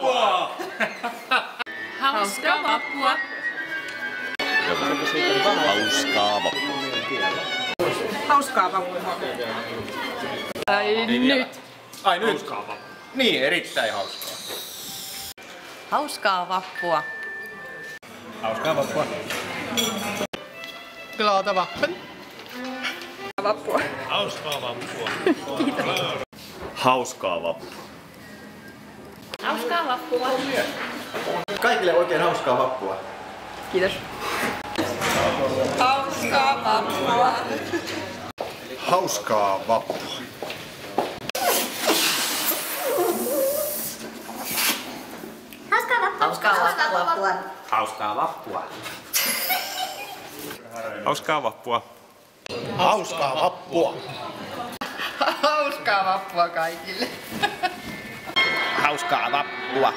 vappua! Hauskaa vappua! Hauskaa vappua. Hauskaa vappua. Ai nyt! Ai nyt? Niin, erittäin hauskaa. Hauskaa vappua. Hauskaa vappua. Glada vappen. Vappua. Hauskaa vappua. Hauskaa vappua. Hauskaa vappua. Kaikille oikein hauskaa vappua. Kiitos. Hauskaa vappua. Hauskaa vappua. Hauskaa vappua. Hauskaa vappua. Hauskaa vappua. Hauskaa vappua. Hauskaa vappua kaikille. Hauskaa vappua.